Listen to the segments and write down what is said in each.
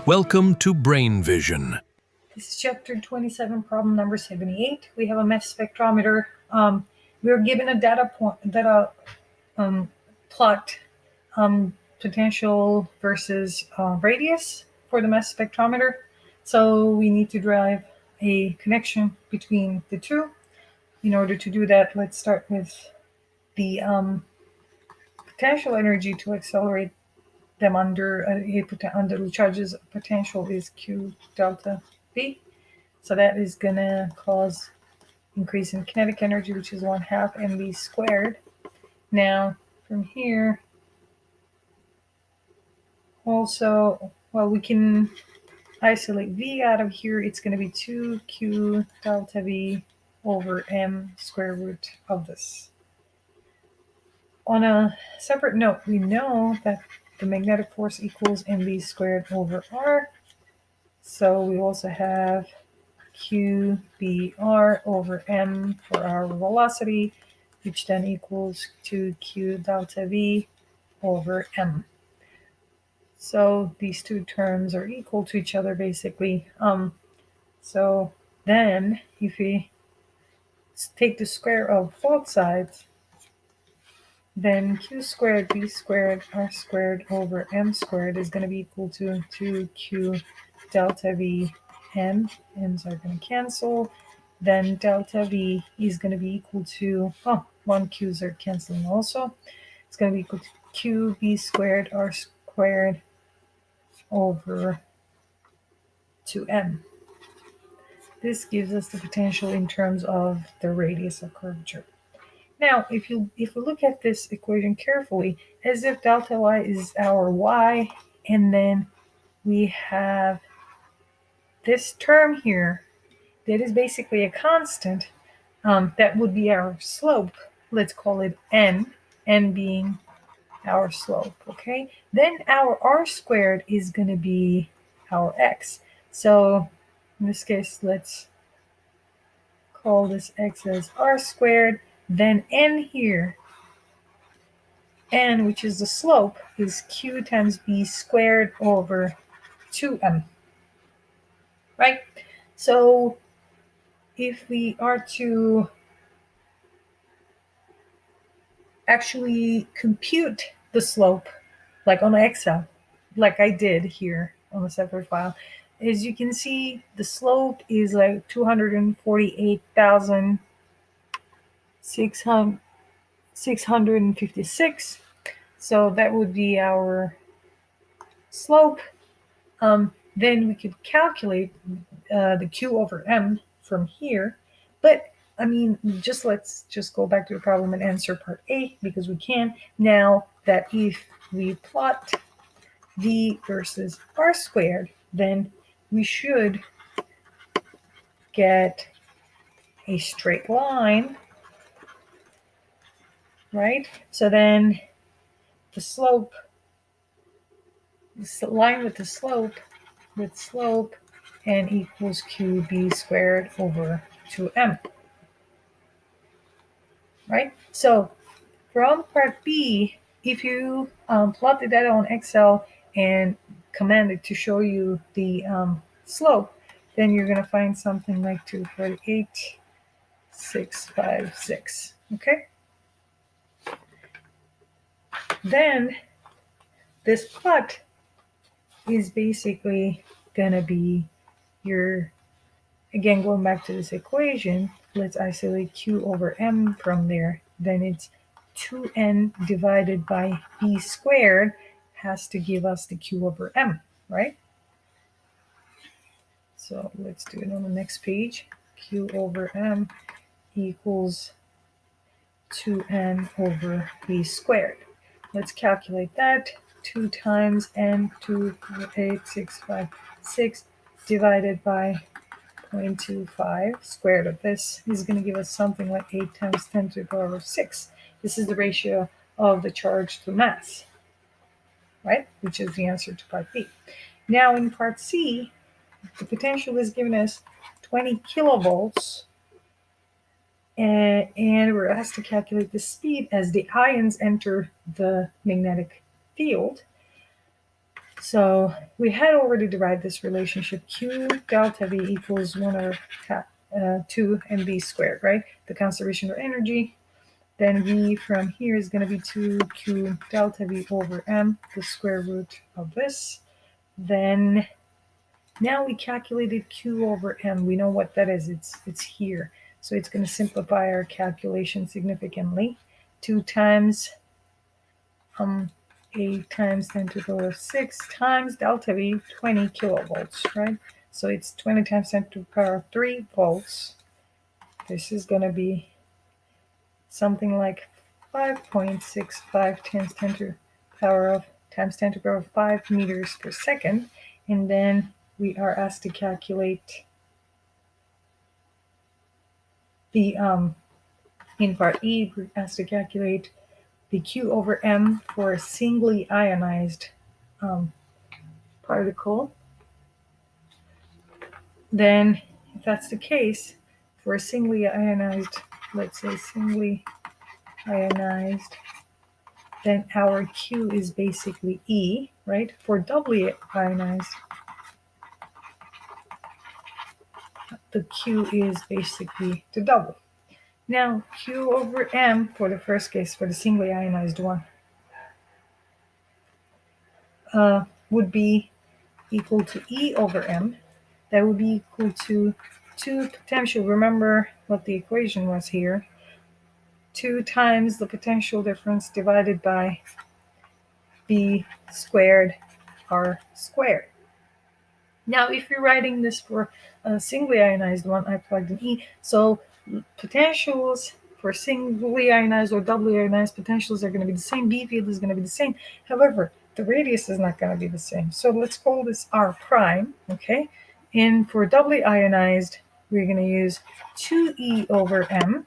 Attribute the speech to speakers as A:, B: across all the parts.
A: Welcome to Brain Vision.
B: This is chapter 27, problem number 78. We have a mass spectrometer. We are given a data plot, potential versus radius for the mass spectrometer. So we need to drive a connection between the two. In order to do that, let's start with the potential energy to accelerate them under the charges. Potential is Q delta V. So that is going to cause increase in kinetic energy, which is 1/2 mv squared. Now, from here, also, well, we can isolate V out of here. It's going to be 2Q delta V over m square root of this. On a separate note, we know that the magnetic force equals mv squared over r. So we also have QBr over m for our velocity, which then equals 2Q delta V over m. So these two terms are equal to each other, basically. So then if we take the square of both sides, then Q squared V squared R squared over m squared is going to be equal to 2Q delta V m. M's are going to cancel. Then delta V is going to be equal to, one Q's are canceling also. It's going to be equal to Q V squared R squared over 2m. This gives us the potential in terms of the radius of curvature. Now, if we look at this equation carefully, as if delta y is our y, and then we have this term here that is basically a constant, that would be our slope. Let's call it n being our slope, okay? Then our r squared is going to be our x. So in this case, let's call this x as r squared. Then n here, n, which is the slope, is q times b squared over 2m, right? So if we are to actually compute the slope, like on Excel, like I did here on a separate file, as you can see, the slope is like 248,656. So that would be our slope. Then we could calculate the Q over M from here. But I mean, let's just go back to the problem and answer part A, because we can. Now that if we plot V versus R squared, then we should get a straight line, right? So then the slope, this line with the slope, n equals QB squared over 2m, right? So from part B, if you plot the data on Excel and command it to show you the slope, then you're going to find something like 248,656, okay? Then this plot is basically going to be your, again, going back to this equation, let's isolate Q over M from there. Then it's 2n divided by b squared has to give us the Q over M, right? So let's do it on the next page. Q over M equals 2n over b squared. Let's calculate that. 2 times n, 248,656 divided by 0.25 squared of this is going to give us something like 8 times 10 to the power of 6. This is the ratio of the charge to mass, right? Which is the answer to part B. Now in part C, the potential is given as 20 kilovolts, and we're asked to calculate the speed as the ions enter the magnetic field. So we had already derived this relationship Q delta V equals 1 over 2 mv squared, right? The conservation of energy. Then V from here is going to be 2Q delta V over M, the square root of this. Then now we calculated Q over M. We know what that is. It's here. So it's going to simplify our calculation significantly. 2 times 8 times 10 to the power 6 times delta V, 20 kilovolts, right? So it's 20 times 10 to the power 3 volts. This is going to be something like 5.65 times 10 to the power of times 10 to the power 5 meters per second. And then we are asked to calculate the in part E, we're asked to calculate the Q over M for a singly ionized particle. Then, if that's the case, for a singly ionized, let's say singly ionized, then our Q is basically E, right? For doubly ionized, the Q is basically the double. Now, Q over M for the first case, for the singly ionized one, would be equal to E over M. That would be equal to 2 potential. Remember what the equation was here. 2 times the potential difference divided by B squared R squared. Now, if you're writing this for a singly ionized one, I plugged in E. So potentials for singly ionized or doubly ionized potentials are going to be the same. B field is going to be the same. However, the radius is not going to be the same. So let's call this R prime, okay? And for doubly ionized, we're going to use 2E over M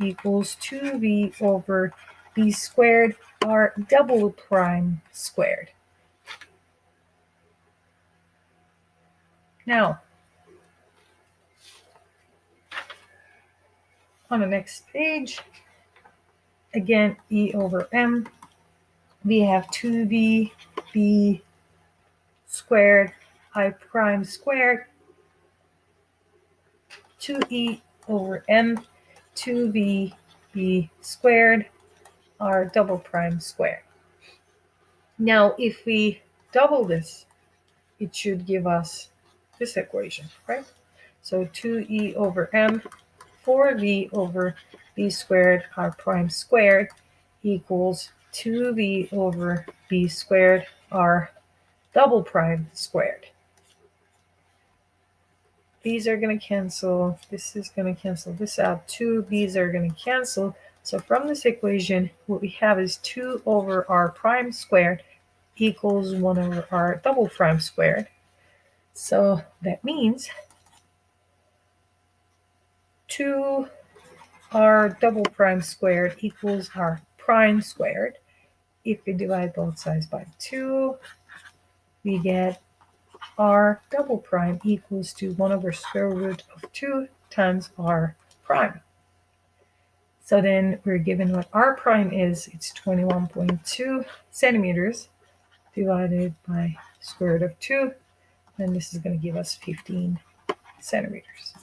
B: equals 2V over B squared R double prime squared. Now, on the next page, again, E over M, we have 2V B squared I prime squared, 2E over M, 2V B squared R double prime squared. Now, if we double this, it should give us this equation, right? So 2E over M, 4V over B squared R prime squared equals 2V over B squared R double prime squared. These are going to cancel. This is going to cancel this out. 2 B's are going to cancel. So from this equation, what we have is 2 over R prime squared equals 1 over R double prime squared. So that means 2 R double prime squared equals R prime squared. If we divide both sides by 2, we get R double prime equals to 1 over square root of 2 times R prime. So then we're given what R prime is. It's 21.2 centimeters divided by square root of 2. And this is going to give us 15 centimeters.